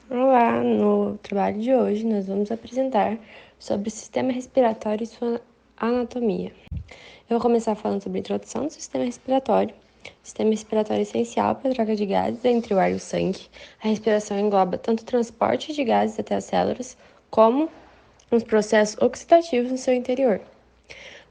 Olá, no trabalho de hoje nós vamos apresentar sobre o sistema respiratório e sua anatomia. Eu vou começar falando sobre a introdução do sistema respiratório. O sistema respiratório é essencial para a troca de gases entre o ar e o sangue. A respiração engloba tanto o transporte de gases até as células, como os processos oxidativos no seu interior.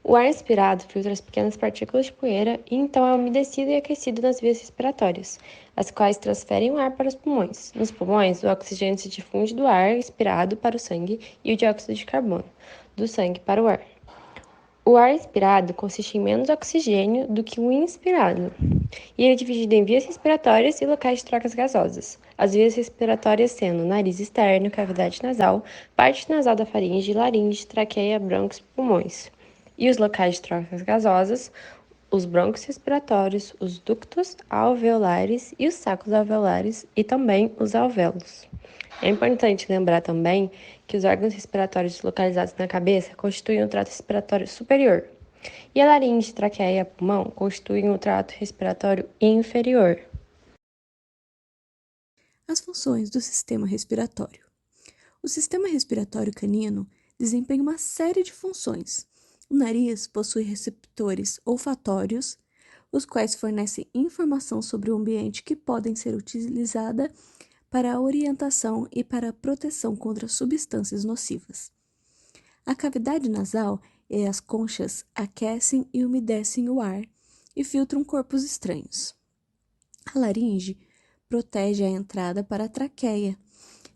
O ar inspirado filtra as pequenas partículas de poeira e então é umedecido e aquecido nas vias respiratórias, as quais transferem o ar para os pulmões. Nos pulmões, o oxigênio se difunde do ar inspirado para o sangue e o dióxido de carbono, do sangue para o ar. O ar inspirado consiste em menos oxigênio do que o inspirado, e ele é dividido em vias respiratórias e locais de trocas gasosas. As vias respiratórias sendo nariz externo, cavidade nasal, parte nasal da faringe, laringe, traqueia, brônquios e pulmões. E os locais de trocas gasosas, os brônquios respiratórios, os ductos alveolares e os sacos alveolares e também os alvéolos. É importante lembrar também que os órgãos respiratórios localizados na cabeça constituem o trato respiratório superior, e a laringe, traqueia e pulmão constituem o trato respiratório inferior. As funções do sistema respiratório. O sistema respiratório canino desempenha uma série de funções. O nariz possui receptores olfatórios, os quais fornecem informação sobre o ambiente que podem ser utilizada para a orientação e para a proteção contra substâncias nocivas. A cavidade nasal e as conchas aquecem e umedecem o ar e filtram corpos estranhos. A laringe protege a entrada para a traqueia,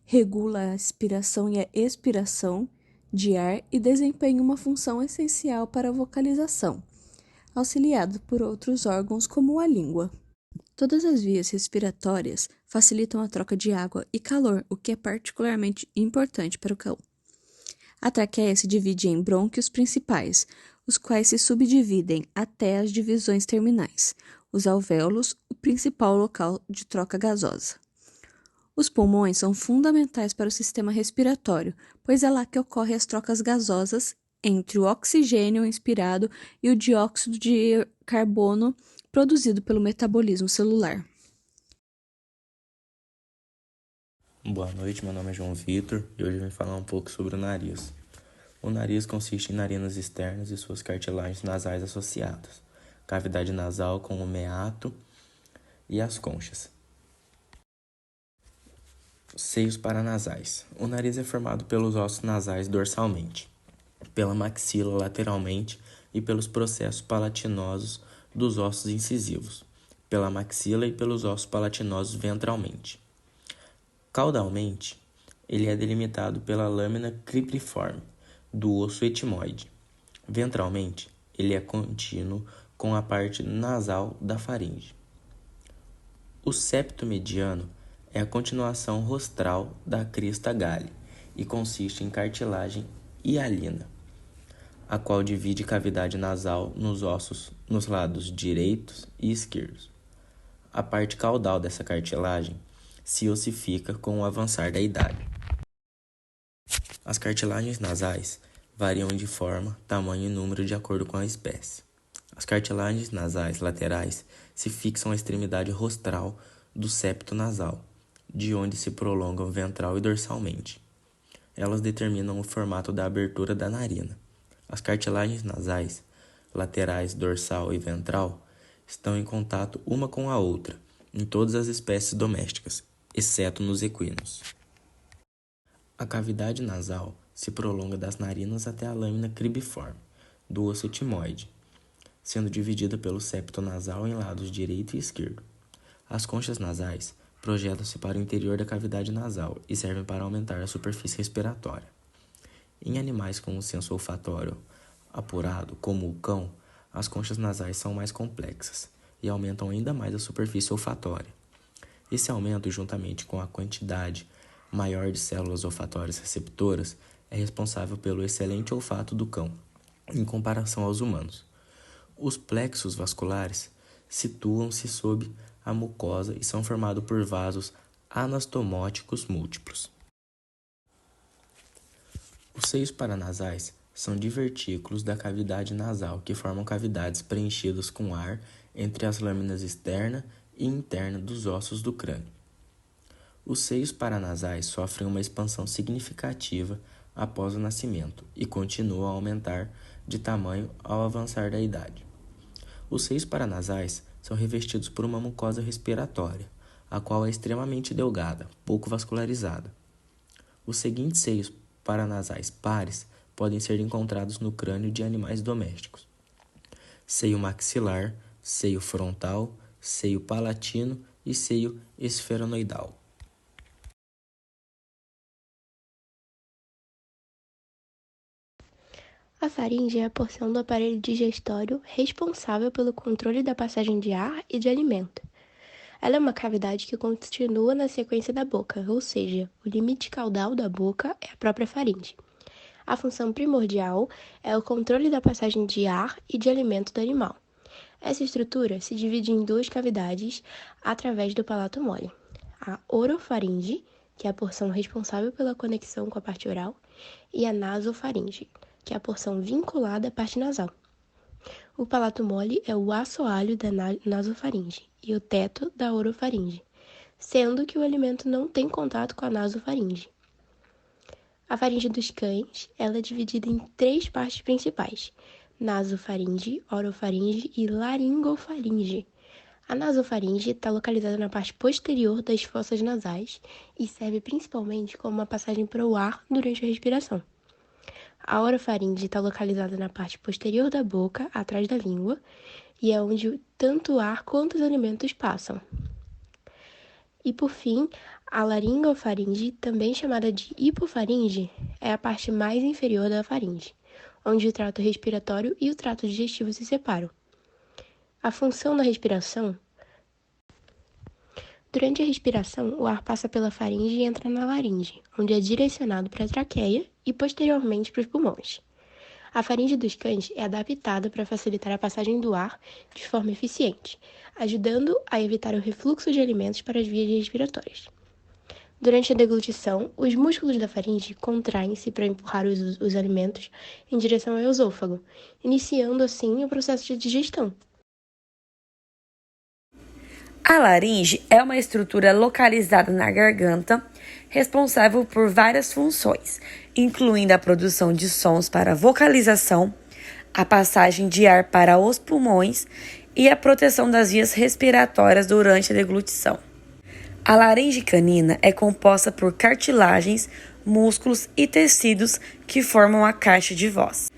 regula a aspiração e a expiração de ar e desempenha uma função essencial para a vocalização, auxiliado por outros órgãos como a língua. Todas as vias respiratórias facilitam a troca de água e calor, o que é particularmente importante para o cão. A traqueia se divide em brônquios principais, os quais se subdividem até as divisões terminais. Os alvéolos, o principal local de troca gasosa. Os pulmões são fundamentais para o sistema respiratório, pois é lá que ocorrem as trocas gasosas entre o oxigênio inspirado e o dióxido de carbono produzido pelo metabolismo celular. Boa noite, meu nome é João Vitor e hoje eu vim falar um pouco sobre o nariz. O nariz consiste em narinas externas e suas cartilagens nasais associadas, cavidade nasal com o meato e as conchas. Seios paranasais. O nariz é formado pelos ossos nasais dorsalmente, pela maxila lateralmente e pelos processos palatinosos dos ossos incisivos, pela maxila e pelos ossos palatinosos ventralmente. Caudalmente, ele é delimitado pela lâmina cribriforme do osso etimoide. Ventralmente, ele é contínuo com a parte nasal da faringe. O septo mediano é a continuação rostral da crista galli e consiste em cartilagem hialina, a qual divide cavidade nasal nos ossos nos lados direitos e esquerdos. A parte caudal dessa cartilagem se ossifica com o avançar da idade. As cartilagens nasais variam de forma, tamanho e número de acordo com a espécie. As cartilagens nasais laterais se fixam à extremidade rostral do septo nasal, de onde se prolongam ventral e dorsalmente. Elas determinam o formato da abertura da narina. As cartilagens nasais, laterais, dorsal e ventral, estão em contato uma com a outra, em todas as espécies domésticas, exceto nos equinos. A cavidade nasal se prolonga das narinas até a lâmina cribriforme do osso etimoide, sendo dividida pelo septo nasal em lados direito e esquerdo. As conchas nasais projetam-se para o interior da cavidade nasal e servem para aumentar a superfície respiratória. Em animais com um senso olfatório apurado, como o cão, as conchas nasais são mais complexas e aumentam ainda mais a superfície olfatória. Esse aumento, juntamente com a quantidade maior de células olfatórias receptoras, é responsável pelo excelente olfato do cão, em comparação aos humanos. Os plexos vasculares situam-se sob a mucosa e são formados por vasos anastomóticos múltiplos. Os seios paranasais são divertículos da cavidade nasal que formam cavidades preenchidas com ar entre as lâminas externa e interna dos ossos do crânio. Os seios paranasais sofrem uma expansão significativa após o nascimento e continuam a aumentar de tamanho ao avançar da idade. Os seios paranasais são revestidos por uma mucosa respiratória, a qual é extremamente delgada, pouco vascularizada. Os seguintes seios paranasais pares podem ser encontrados no crânio de animais domésticos: seio maxilar, seio frontal, seio palatino e seio esfenoidal. A faringe é a porção do aparelho digestório responsável pelo controle da passagem de ar e de alimento. Ela é uma cavidade que continua na sequência da boca, ou seja, o limite caudal da boca é a própria faringe. A função primordial é o controle da passagem de ar e de alimento do animal. Essa estrutura se divide em duas cavidades através do palato mole: a orofaringe, que é a porção responsável pela conexão com a parte oral, e a nasofaringe, que é a porção vinculada à parte nasal. O palato mole é o assoalho da nasofaringe e o teto da orofaringe, sendo que o alimento não tem contato com a nasofaringe. A faringe dos cães ela é dividida em três partes principais: nasofaringe, orofaringe e laringofaringe. A nasofaringe está localizada na parte posterior das fossas nasais e serve principalmente como uma passagem para o ar durante a respiração. A orofaringe está localizada na parte posterior da boca, atrás da língua, e é onde tanto o ar quanto os alimentos passam. E por fim, a laringofaringe, também chamada de hipofaringe, é a parte mais inferior da faringe, onde o trato respiratório e o trato digestivo se separam. A função da respiração: durante a respiração, o ar passa pela faringe e entra na laringe, onde é direcionado para a traqueia e posteriormente para os pulmões. A faringe dos cães é adaptada para facilitar a passagem do ar de forma eficiente, ajudando a evitar o refluxo de alimentos para as vias respiratórias. Durante a deglutição, os músculos da faringe contraem-se para empurrar os alimentos em direção ao esôfago, iniciando assim o processo de digestão. A laringe é uma estrutura localizada na garganta, responsável por várias funções, incluindo a produção de sons para vocalização, a passagem de ar para os pulmões e a proteção das vias respiratórias durante a deglutição. A laringe canina é composta por cartilagens, músculos e tecidos que formam a caixa de voz.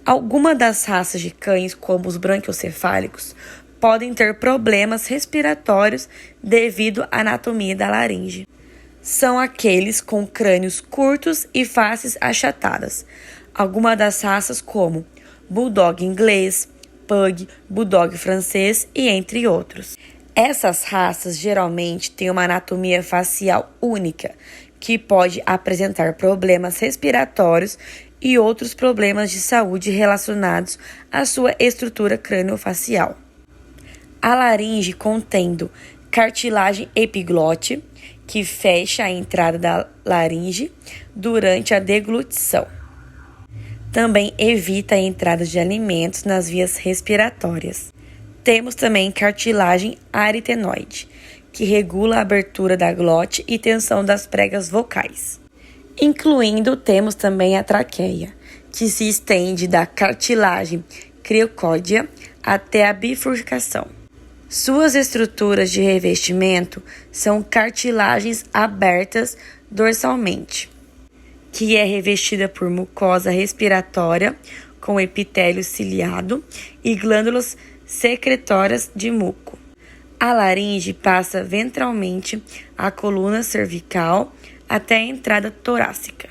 Algumas das raças de cães, como os branquiocefálicos, podem ter problemas respiratórios devido à anatomia da laringe. São aqueles com crânios curtos e faces achatadas. Algumas das raças, como Bulldog inglês, Pug, Bulldog francês e entre outros. Essas raças geralmente têm uma anatomia facial única, que pode apresentar problemas respiratórios e outros problemas de saúde relacionados à sua estrutura crâniofacial. A laringe contendo cartilagem epiglote, que fecha a entrada da laringe durante a deglutição. Também evita a entrada de alimentos nas vias respiratórias. Temos também cartilagem aritenoide, que regula a abertura da glote e tensão das pregas vocais. Temos também a traqueia, que se estende da cartilagem criocódia até a bifurcação. Suas estruturas de revestimento são cartilagens abertas dorsalmente, que é revestida por mucosa respiratória com epitélio ciliado e glândulas secretórias de muco. A laringe passa ventralmente a coluna cervical até a entrada torácica.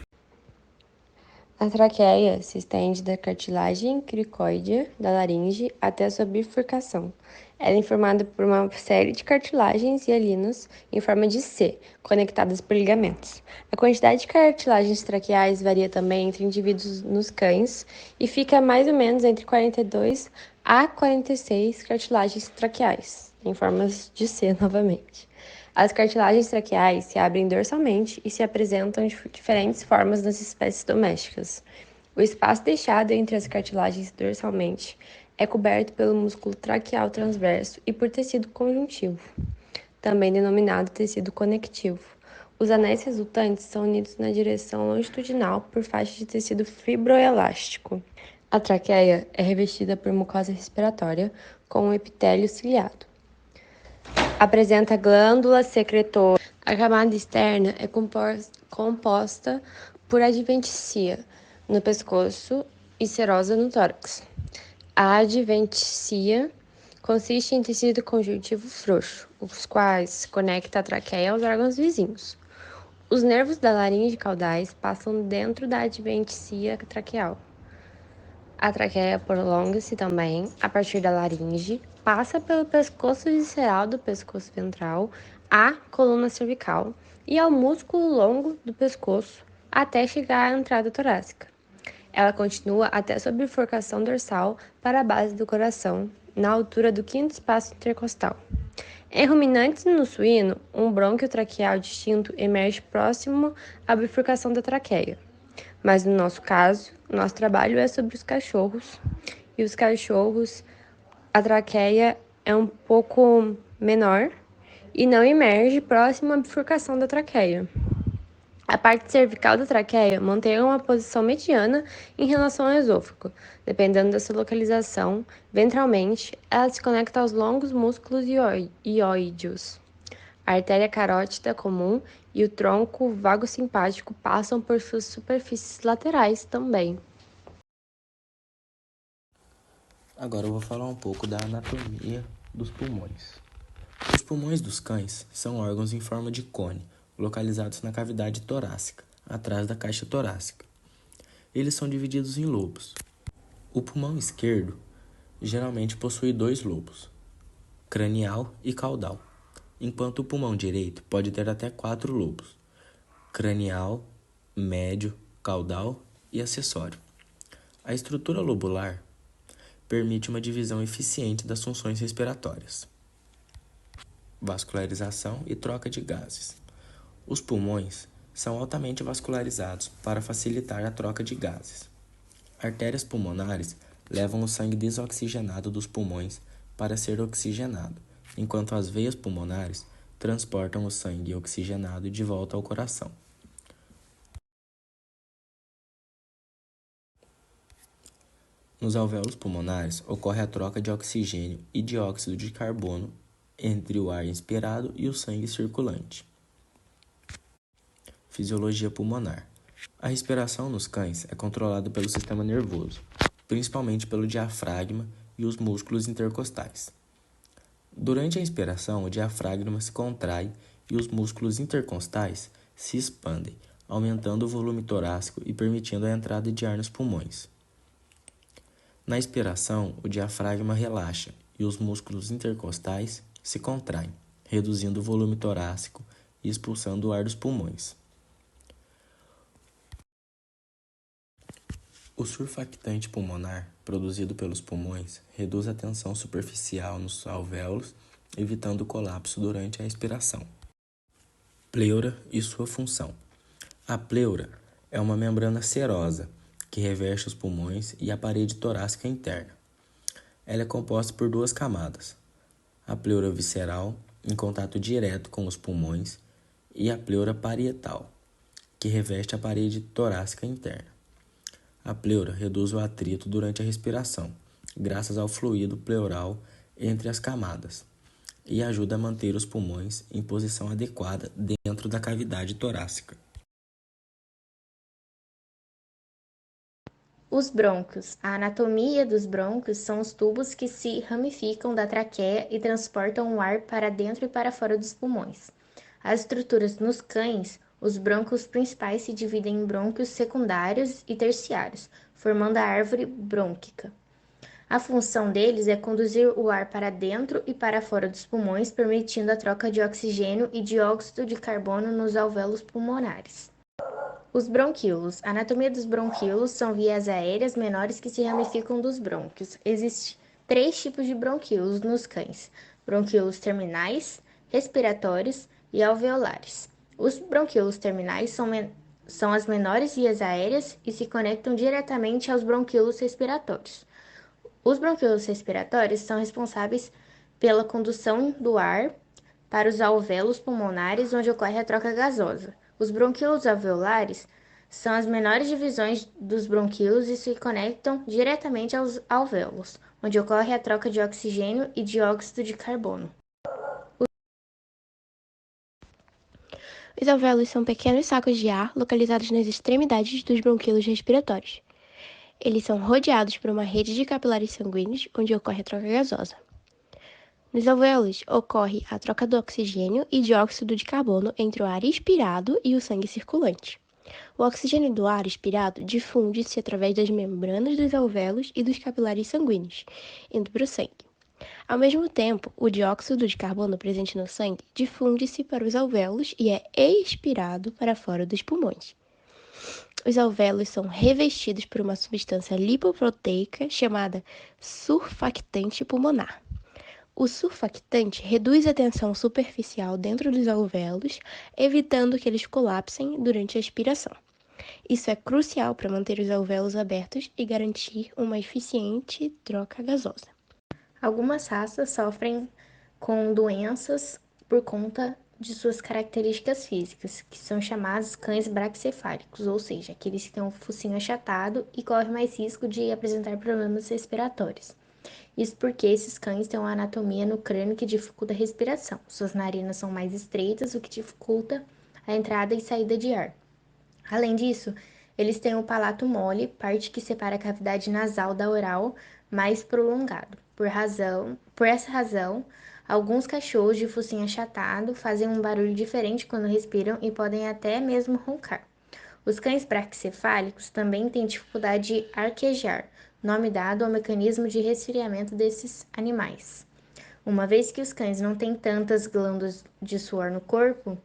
A traqueia se estende da cartilagem cricoide da laringe até a sua bifurcação. Ela é formada por uma série de cartilagens hialinas em forma de C, conectadas por ligamentos. A quantidade de cartilagens traqueais varia também entre indivíduos nos cães e fica mais ou menos entre 42 a 46 cartilagens traqueais, em formas de C novamente. As cartilagens traqueais se abrem dorsalmente e se apresentam de diferentes formas nas espécies domésticas. O espaço deixado entre as cartilagens dorsalmente é coberto pelo músculo traqueal transverso e por tecido conjuntivo, também denominado tecido conectivo. Os anéis resultantes são unidos na direção longitudinal por faixas de tecido fibroelástico. A traqueia é revestida por mucosa respiratória com um epitélio ciliado. Apresenta glândula secretora. A camada externa é composta por adventicia no pescoço e serosa no tórax. A adventicia consiste em tecido conjuntivo frouxo, os quais conecta a traqueia aos órgãos vizinhos. Os nervos da laringe caudais passam dentro da adventicia traqueal. A traqueia prolonga-se também a partir da laringe, passa pelo pescoço visceral do pescoço ventral à coluna cervical e ao músculo longo do pescoço até chegar à entrada torácica. Ela continua até sua bifurcação dorsal para a base do coração, na altura do quinto espaço intercostal. Em ruminantes no suíno, um brônquio traqueal distinto emerge próximo à bifurcação da traqueia. Mas no nosso caso, nosso trabalho é sobre os cachorros. E os cachorros, a traqueia é um pouco menor e não emerge próximo à bifurcação da traqueia. A parte cervical da traqueia mantém uma posição mediana em relação ao esôfago. Dependendo da sua localização, ventralmente, ela se conecta aos longos músculos ióideos. A artéria carótida comum e o tronco vagosimpático passam por suas superfícies laterais também. Agora eu vou falar um pouco da anatomia dos pulmões. Os pulmões dos cães são órgãos em forma de cone, localizados na cavidade torácica, atrás da caixa torácica. Eles são divididos em lobos. O pulmão esquerdo geralmente possui 2 lobos, cranial e caudal, enquanto o pulmão direito pode ter até 4 lobos, cranial, médio, caudal e acessório. A estrutura lobular permite uma divisão eficiente das funções respiratórias, vascularização e troca de gases. Os pulmões são altamente vascularizados para facilitar a troca de gases. Artérias pulmonares levam o sangue desoxigenado dos pulmões para ser oxigenado, enquanto as veias pulmonares transportam o sangue oxigenado de volta ao coração. Nos alvéolos pulmonares ocorre a troca de oxigênio e dióxido de carbono entre o ar inspirado e o sangue circulante. Fisiologia pulmonar. A respiração nos cães é controlada pelo sistema nervoso, principalmente pelo diafragma e os músculos intercostais. Durante a inspiração, o diafragma se contrai e os músculos intercostais se expandem, aumentando o volume torácico e permitindo a entrada de ar nos pulmões. Na expiração, o diafragma relaxa e os músculos intercostais se contraem, reduzindo o volume torácico e expulsando o ar dos pulmões. O surfactante pulmonar, produzido pelos pulmões, reduz a tensão superficial nos alvéolos, evitando o colapso durante a expiração. Pleura e sua função. A pleura é uma membrana serosa que reveste os pulmões e a parede torácica interna. Ela é composta por 2 camadas: a pleura visceral, em contato direto com os pulmões, e a pleura parietal, que reveste a parede torácica interna. A pleura reduz o atrito durante a respiração, graças ao fluido pleural entre as camadas, e ajuda a manter os pulmões em posição adequada dentro da cavidade torácica. Os brônquios. A anatomia dos brônquios são os tubos que se ramificam da traqueia e transportam o ar para dentro e para fora dos pulmões. As estruturas nos cães. Os brônquios principais se dividem em brônquios secundários e terciários, formando a árvore brônquica. A função deles é conduzir o ar para dentro e para fora dos pulmões, permitindo a troca de oxigênio e dióxido de carbono nos alvéolos pulmonares. Os bronquíolos. A anatomia dos bronquíolos são vias aéreas menores que se ramificam dos brônquios. Existem 3 tipos de bronquíolos nos cães: bronquíolos terminais, respiratórios e alveolares. Os bronquíolos terminais são as menores vias aéreas e se conectam diretamente aos bronquíolos respiratórios. Os bronquíolos respiratórios são responsáveis pela condução do ar para os alvéolos pulmonares, onde ocorre a troca gasosa. Os bronquíolos alveolares são as menores divisões dos bronquíolos e se conectam diretamente aos alvéolos, onde ocorre a troca de oxigênio e dióxido de carbono. Os alvéolos são pequenos sacos de ar localizados nas extremidades dos bronquíolos respiratórios. Eles são rodeados por uma rede de capilares sanguíneos, onde ocorre a troca gasosa. Nos alvéolos, ocorre a troca do oxigênio e dióxido de carbono entre o ar expirado e o sangue circulante. O oxigênio do ar expirado difunde-se através das membranas dos alvéolos e dos capilares sanguíneos, indo para o sangue. Ao mesmo tempo, o dióxido de carbono presente no sangue difunde-se para os alvéolos e é expirado para fora dos pulmões. Os alvéolos são revestidos por uma substância lipoproteica chamada surfactante pulmonar. O surfactante reduz a tensão superficial dentro dos alvéolos, evitando que eles colapsem durante a expiração. Isso é crucial para manter os alvéolos abertos e garantir uma eficiente troca gasosa. Algumas raças sofrem com doenças por conta de suas características físicas, que são chamados cães braquicefálicos, ou seja, aqueles que têm o focinho achatado e correm mais risco de apresentar problemas respiratórios. Isso porque esses cães têm uma anatomia no crânio que dificulta a respiração. Suas narinas são mais estreitas, o que dificulta a entrada e saída de ar. Além disso, eles têm o palato mole, parte que separa a cavidade nasal da oral, mais prolongado. Por essa razão, alguns cachorros de focinho achatado fazem um barulho diferente quando respiram e podem até mesmo roncar. Os cães braquicefálicos também têm dificuldade de arquejar, nome dado ao mecanismo de resfriamento desses animais. Uma vez que os cães não têm tantas glândulas de suor no corpo,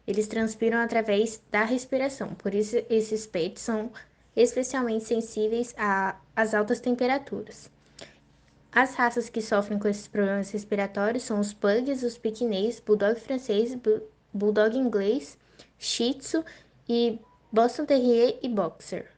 eles transpiram através da respiração, por isso esses pets são especialmente sensíveis às altas temperaturas. As raças que sofrem com esses problemas respiratórios são os pugs, os pequinês, bulldog francês, bulldog inglês, shih tzu e Boston Terrier e boxer.